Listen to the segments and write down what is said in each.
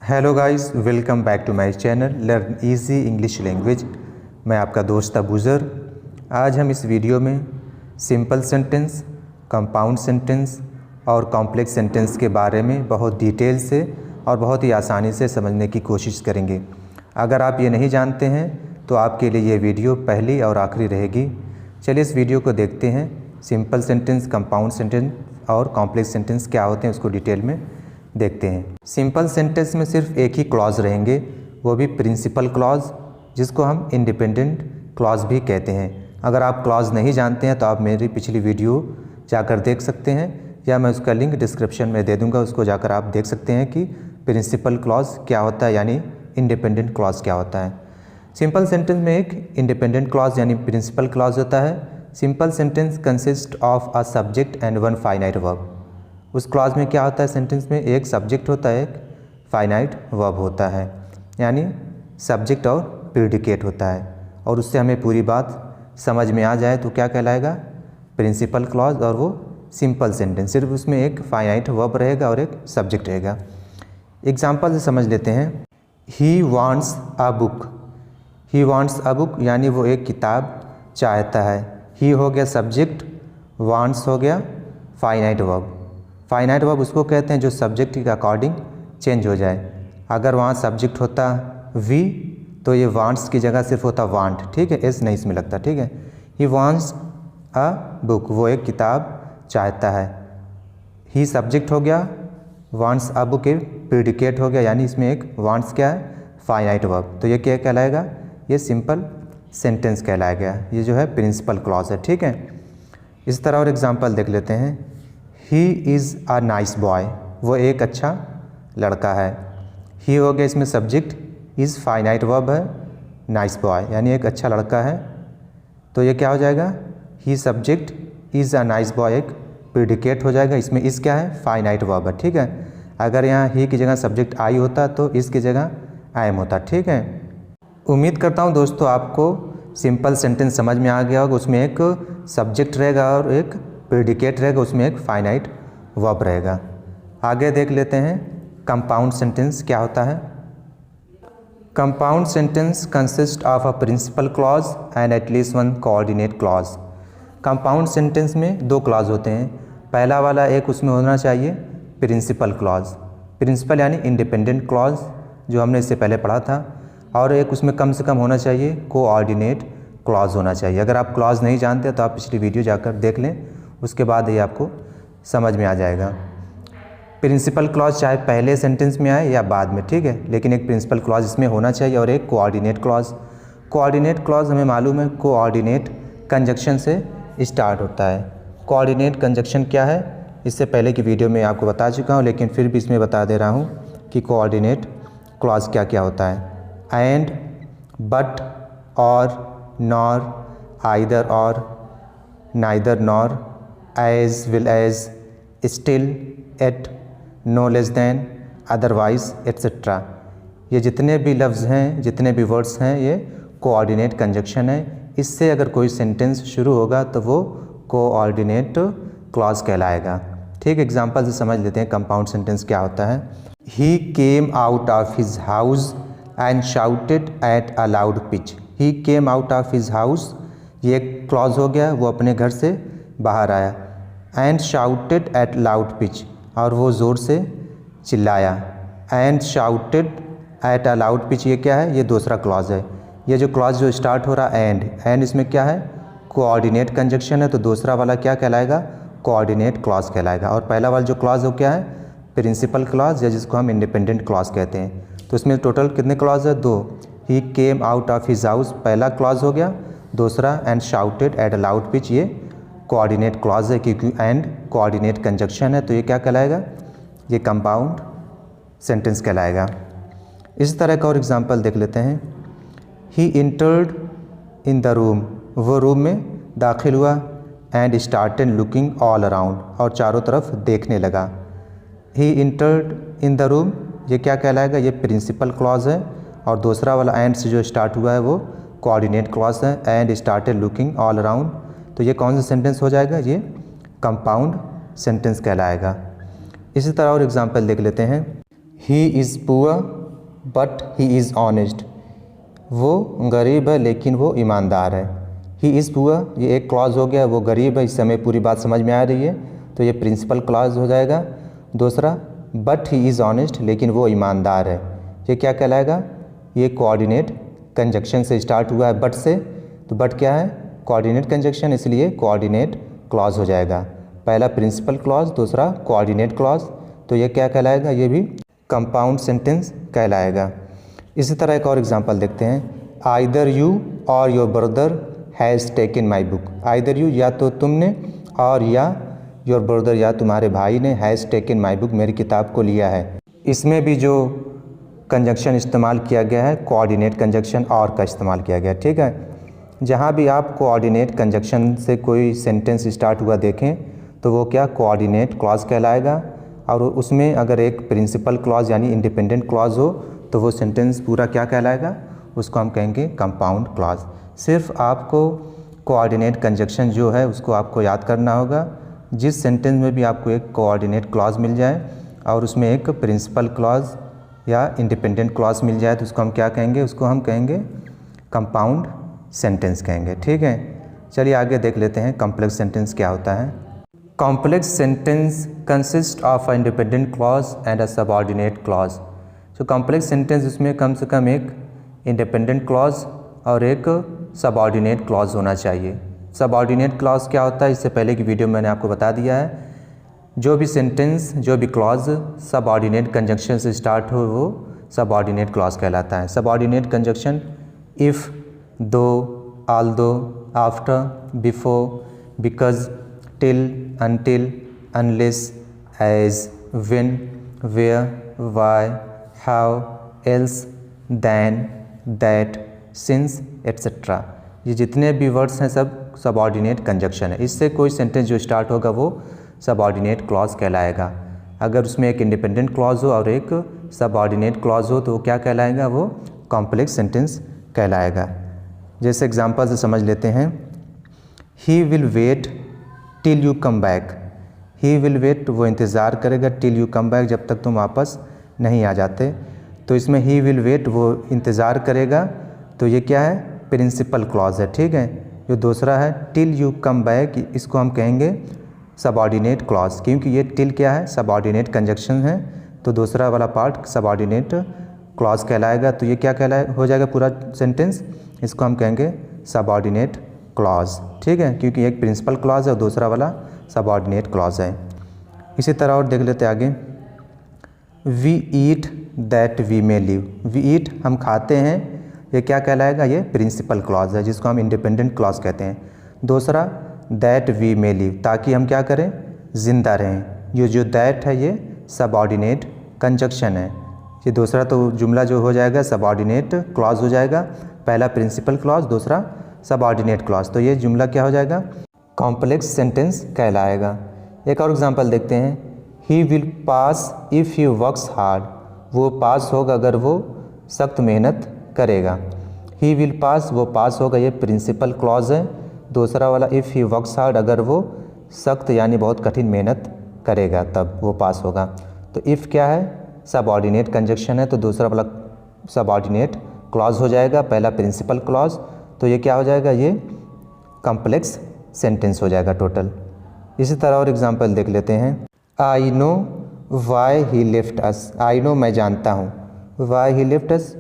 Hello guys, welcome back to my channel learn easy English language. मैं आपका दोस्त अबूज़र। आज हम इस वीडियो में सिंपल सेंटेंस, कंपाउंड सेंटेंस और कॉम्प्लेक्स सेंटेंस के बारे में बहुत डिटेल से और बहुत ही आसानी से समझने की कोशिश करेंगे। अगर आप ये नहीं जानते हैं तो आपके लिए ये वीडियो पहली और आखिरी रहेगी। चलिए इस वीडियो को देखते हैं। सिंपल सेंटेंस, कंपाउंड सेंटेंस और कॉम्प्लेक्स सेंटेंस क्या होते हैं उसको डिटेल में देखते हैं। सिंपल सेंटेंस में सिर्फ एक ही क्लॉज रहेंगे, वो भी प्रिंसिपल क्लॉज, जिसको हम इंडिपेंडेंट क्लॉज भी कहते हैं। अगर आप क्लॉज नहीं जानते हैं तो आप मेरी पिछली वीडियो जाकर देख सकते हैं, या मैं उसका लिंक डिस्क्रिप्शन में दे दूंगा, उसको जाकर आप देख सकते हैं कि प्रिंसिपल क्लॉज क्या होता है, यानी इंडिपेंडेंट क्लॉज क्या होता है। सिंपल सेंटेंस में एक इंडिपेंडेंट क्लॉज यानी प्रिंसिपल क्लॉज होता है। Simple sentence consist of a subject and one finite verb. उस क्लॉज में क्या होता है, सेंटेंस में एक सब्जेक्ट होता है, एक फाइनाइट वर्ब होता है, यानी सब्जेक्ट और प्रेडिकेट होता है। और उससे हमें पूरी बात समझ में आ जाए तो क्या कहलाएगा, प्रिंसिपल क्लॉज। और वो सिंपल सेंटेंस, सिर्फ उसमें एक फाइनाइट वर्ब रहेगा और एक सब्जेक्ट रहेगा। एग्जाम्पल से समझ लेते हैं। He wants a book. He wants a book यानी वो एक किताब चाहता है। ही हो गया सब्जेक्ट, वांट्स हो गया फाइनाइट वर्ब। फाइनाइट वर्ब उसको कहते हैं जो सब्जेक्ट के अकॉर्डिंग चेंज हो जाए। अगर वहाँ सब्जेक्ट होता वी तो ये वांट्स की जगह सिर्फ होता वांट, ठीक है, एस नहीं इसमें लगता, ठीक है। ही वांट्स अ बुक, वो एक किताब चाहता है। ही सब्जेक्ट हो गया, वांट्स अ बुक एक प्रेडिकेट हो गया, यानी इसमें एक वांट्स क्या है, फाइनाइट वर्ब। तो ये क्या कहलाएगा, ये सिंपल सेंटेंस कहलाएगा। ये जो है प्रिंसिपल क्लॉज है, ठीक है। इस तरह और एग्जाम्पल देख लेते हैं। He is a nice boy, वो एक अच्छा लड़का है। ही हो गया इसमें सब्जेक्ट, इज़ फाइनाइट वर्ब है, नाइस बॉय यानी एक अच्छा लड़का है। तो ये क्या हो जाएगा, he subject, is a nice boy एक प्रेडिकेट हो जाएगा। इसमें इस क्या है, फाइनाइट वर्ब है, ठीक है। अगर यहाँ ही की जगह सब्जेक्ट आई होता तो इसकी जगह आई एम होता, ठीक है। उम्मीद करता हूँ दोस्तों आपको सिंपल सेंटेंस समझ में आ गया होगा। उसमें एक सब्जेक्ट रहेगा और एक प्रेडिकेट रहेगा, उसमें एक फाइनाइट वर्ब रहेगा। आगे देख लेते हैं कंपाउंड सेंटेंस क्या होता है। Compound sentence consist of a principal clause and at least one coordinate clause. Compound sentence में दो क्लॉज होते हैं। पहला वाला एक उसमें होना चाहिए प्रिंसिपल क्लॉज, प्रिंसिपल यानी इंडिपेंडेंट क्लॉज जो हमने इससे पहले पढ़ा था, और एक उसमें कम से कम होना चाहिए कोऑर्डिनेट क्लॉज होना चाहिए। अगर आप क्लॉज नहीं जानते तो आप पिछली वीडियो जाकर देख लें, उसके बाद ये आपको समझ में आ जाएगा। प्रिंसिपल क्लॉज चाहे पहले सेंटेंस में आए या बाद में, ठीक है, लेकिन एक प्रिंसिपल क्लॉज इसमें होना चाहिए और एक कोऑर्डिनेट क्लॉज। कोऑर्डिनेट क्लॉज हमें मालूम है कोऑर्डिनेट कंजक्शन से स्टार्ट होता है। कोऑर्डिनेट कंजक्शन क्या है, इससे पहले की वीडियो में आपको बता चुका हूँ, लेकिन फिर भी इसमें बता दे रहा हूँ कि कोऑर्डिनेट क्लॉज क्या क्या होता है। And, but, or, nor, either or, neither nor, as, well as, still, yet, no less than, otherwise, etcetera. ये जितने भी लफ्ज़ हैं, जितने भी वर्ड्स हैं, ये कोऑर्डिनेट कंजक्शन है। इससे अगर कोई सेंटेंस शुरू होगा तो वो कोऑर्डिनेट क्लॉज कहलाएगा, ठीक। एग्जांपल से समझ लेते हैं कंपाउंड सेंटेंस क्या होता है। He came out of his house and shouted at a loud pitch. He came out of his house, ये एक क्लॉज हो गया, वो अपने घर से बाहर आया। And shouted eight loud pitch, और वो ज़ोर से चिल्लाया। And shouted at a loud pitch, ये क्या है, ये दूसरा क्लॉज है। ये जो क्लॉज जो स्टार्ट हो रहा है एंड इसमें क्या है, कोऑर्डिनेट कंजक्शन है, तो दूसरा वाला क्या कहलाएगा, कोऑर्डिनेट क्लॉज कहलाएगा। और पहला वाला जो क्लॉज हो क्या है, प्रिंसिपल क्लॉज, या जिसको हम इंडिपेंडेंट क्लॉज कहते हैं। तो इसमें टोटल कितने क्लॉज है, दो। He came out of his house पहला क्लॉज हो गया, दूसरा and shouted at a loud pitch ये कोऑर्डिनेट क्लॉज है, क्योंकि एंड कोऑर्डिनेट कंजक्शन है, तो ये क्या कहलाएगा, ये कंपाउंड सेंटेंस कहलाएगा। इस तरह का और एग्जांपल देख लेते हैं। ही इंटर्ड इन द रूम, वो रूम में दाखिल हुआ। And started looking all around, और चारों तरफ देखने लगा। ही इंटर्ड इन द रूम, ये क्या कहलाएगा, ये प्रिंसिपल क्लॉज है। और दूसरा वाला एंड से जो स्टार्ट हुआ है वो कोऑर्डिनेट क्लॉज है। And started looking all around, तो ये कौन सा सेंटेंस हो जाएगा, ये कंपाउंड सेंटेंस कहलाएगा। इसी तरह और एग्जांपल देख लेते हैं। He is poor but he is honest, वो गरीब है लेकिन वो ईमानदार है। ही इज़ पुअर, ये एक क्लॉज हो गया, वो गरीब है, इस समय पूरी बात समझ में आ रही है तो ये प्रिंसिपल क्लॉज हो जाएगा। दूसरा बट ही इज़ ऑनेस्ट, लेकिन वो ईमानदार है, ये क्या कहलाएगा, ये कोऑर्डिनेट कंजक्शन से स्टार्ट हुआ है बट से, तो बट क्या है, कोऑर्डिनेट कंजक्शन, इसलिए कोऑर्डिनेट क्लॉज हो जाएगा। पहला प्रिंसिपल क्लॉज, दूसरा कोऑर्डिनेट क्लॉज, तो ये क्या कहलाएगा, ये भी कंपाउंड सेंटेंस कहलाएगा। इसी तरह एक और एग्जांपल देखते हैं, आइदर यू और your brother has taken my book. Either you, या तो तुमने, और या योर ब्रदर, या तुम्हारे भाई ने, हैज़ टेकन माई बुक, मेरी किताब को लिया है। इसमें भी जो कंजक्शन इस्तेमाल किया गया है कोऑर्डिनेट कंजक्शन और का इस्तेमाल किया गया है, ठीक है। जहाँ भी आप कोऑर्डिनेट कंजक्शन से कोई सेंटेंस स्टार्ट हुआ देखें तो वो क्या, कोऑर्डिनेट क्लॉज कहलाएगा, और उसमें अगर एक प्रिंसिपल क्लॉज यानी इंडिपेंडेंट क्लॉज हो तो वो सेंटेंस पूरा क्या कहलाएगा, उसको हम कहेंगे कंपाउंड क्लॉज। सिर्फ आपको कोऑर्डिनेट कंजक्शन जो है उसको आपको याद करना होगा। जिस सेंटेंस में भी आपको एक कोऑर्डिनेट क्लॉज मिल जाए और उसमें एक प्रिंसिपल क्लॉज या इंडिपेंडेंट क्लॉज मिल जाए तो उसको हम क्या कहेंगे, उसको हम कहेंगे कंपाउंड सेंटेंस कहेंगे, ठीक है। चलिए आगे देख लेते हैं कॉम्प्लेक्स सेंटेंस क्या होता है। Complex sentence consist of a independent clause and a subordinate clause. जो कॉम्प्लेक्स सेंटेंस उसमें कम से कम एक इंडिपेंडेंट क्लॉज और एक सबऑर्डिनेट क्लॉज होना चाहिए। सबऑर्डिनेट क्लॉज क्या होता है, इससे पहले की वीडियो में मैंने आपको बता दिया है। जो भी सेंटेंस, जो भी क्लॉज सबऑर्डिनेट कंजक्शन से स्टार्ट हो वो सबऑर्डिनेट क्लॉज कहलाता है। Subordinate conjunction if, though, although, after, before, because, till, until, unless, as, when, where, why, how, else, then, that, since, etcetera, ये जितने भी वर्ड्स हैं सब सबऑर्डिनेट कंजक्शन है। इससे कोई सेंटेंस जो स्टार्ट होगा वो सबऑर्डिनेट क्लॉज कहलाएगा। अगर उसमें एक इंडिपेंडेंट क्लॉज हो और एक सबऑर्डिनेट क्लॉज हो तो वो क्या कहलाएगा, वो कॉम्प्लेक्स सेंटेंस कहलाएगा। जैसे एग्जांपल से समझ लेते हैं, he will wait till you come back. He will wait, वो इंतज़ार करेगा, टिल यू कम बैक, जब तक तुम वापस नहीं आ जाते। तो इसमें ही विल वेट, वो इंतज़ार करेगा, तो ये क्या है, प्रिंसिपल क्लॉज है, ठीक है। जो दूसरा है टिल यू कम बैक, इसको हम कहेंगे सबऑर्डिनेट क्लॉज, क्योंकि ये टिल क्या है, सबऑर्डिनेट कंजक्शन है, तो दूसरा वाला पार्ट सबऑर्डिनेट क्लॉज कहलाएगा। तो ये क्या कहलाए हो जाएगा पूरा सेंटेंस, इसको हम कहेंगे सबऑर्डिनेट क्लॉज, ठीक है, क्योंकि एक प्रिंसिपल क्लॉज है और दूसरा वाला सबऑर्डिनेट क्लॉज है। इसी तरह और देख लेते आगे, we eat that we may live. We eat, हम खाते हैं, ये क्या कहलाएगा, ये प्रिंसिपल क्लॉज है जिसको हम इंडिपेंडेंट क्लॉज कहते हैं। दूसरा दैट वी मे लिव, ताकि हम क्या करें, ज़िंदा रहें, ये जो दैट है ये सबऑर्डिनेट कंजक्शन है। ये दूसरा तो जुमला जो हो जाएगा सबऑर्डिनेट क्लॉज हो जाएगा, पहला प्रिंसिपल क्लॉज, दूसरा सबऑर्डिनेट क्लॉज, तो ये जुमला क्या हो जाएगा, कॉम्प्लेक्स सेंटेंस कहलाएगा। एक और एग्जांपल देखते हैं, he will pass if he works hard. वो पास होगा अगर वो सख्त मेहनत करेगा। ही विल पास, वो पास होगा, ये प्रिंसिपल क्लॉज है। दूसरा वाला इफ़ ही वर्क्स हार्ड, अगर वो सख्त यानी बहुत कठिन मेहनत करेगा तब वो पास होगा। तो इफ़ क्या है, सबऑर्डिनेट कंजक्शन है, तो दूसरा वाला सबऑर्डिनेट क्लॉज हो जाएगा, पहला प्रिंसिपल क्लॉज, तो ये क्या हो जाएगा, ये कॉम्प्लेक्स सेंटेंस हो जाएगा टोटल। इसी तरह और एग्जांपल देख लेते हैं, I know why he left us. I know, मैं जानता हूँ, वाई ही लेफ्ट अस,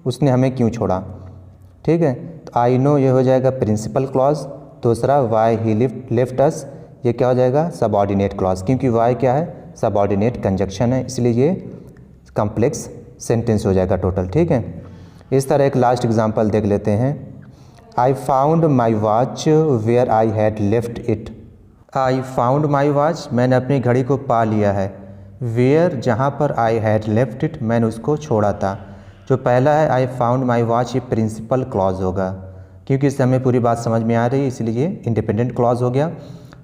उसने हमें क्यों छोड़ा, ठीक है। तो आई नो ये हो जाएगा प्रिंसिपल क्लॉज, दूसरा वाई ही लेफ्ट अस, ये क्या हो जाएगा, सबऑर्डिनेट क्लॉज, क्योंकि वाई क्या है, सबऑर्डिनेट कंजक्शन है, इसलिए ये कॉम्प्लेक्स सेंटेंस हो जाएगा टोटल, ठीक है। इस तरह एक लास्ट एग्जांपल देख लेते हैं, I found my watch where I had left it. I found my watch, मैंने अपनी घड़ी को पा लिया है, वेयर, जहाँ पर आई हैड लेफ्ट इट, मैंने उसको छोड़ा था। जो पहला है आई फाउंड माई वॉच, ये प्रिंसिपल क्लॉज होगा, क्योंकि इससे हमें पूरी बात समझ में आ रही है, इसलिए ये इंडिपेंडेंट क्लॉज हो गया।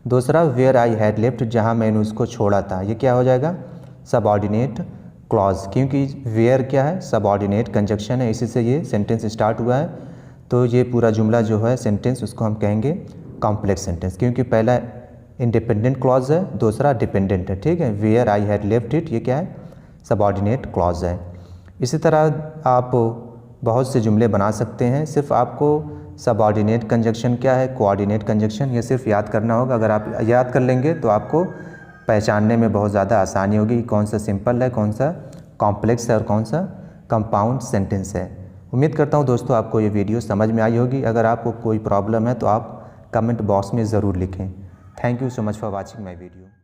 दूसरा वेयर आई हैड लेफ्ट, जहाँ मैंने उसको छोड़ा था, ये क्या हो जाएगा, सबऑर्डिनेट क्लॉज, क्योंकि वेयर क्या है, सबऑर्डिनेट कंजक्शन है, इसी से ये सेंटेंस स्टार्ट हुआ है। तो ये पूरा जुमला जो है सेंटेंस, उसको हम कहेंगे कॉम्प्लेक्स सेंटेंस, क्योंकि पहला इंडिपेंडेंट क्लॉज है, दूसरा डिपेंडेंट है, ठीक है। Where I had left it, ये क्या है, सबऑर्डिनेट क्लॉज है। इसी तरह आप बहुत से जुमले बना सकते हैं। सिर्फ आपको सबऑर्डिनेट कंजक्शन क्या है, कोऑर्डिनेट कंजक्शन, ये सिर्फ याद करना होगा। अगर आप याद कर लेंगे तो आपको पहचानने में बहुत ज़्यादा आसानी होगी कि कौन सा सिंपल है, कौन सा कॉम्प्लेक्स है और कौन सा कंपाउंड सेंटेंस है। उम्मीद करता हूँ दोस्तों आपको ये वीडियो समझ में आई होगी। अगर आपको कोई प्रॉब्लम है तो आप कमेंट बॉक्स में ज़रूर लिखें। Thank you so much for watching my video.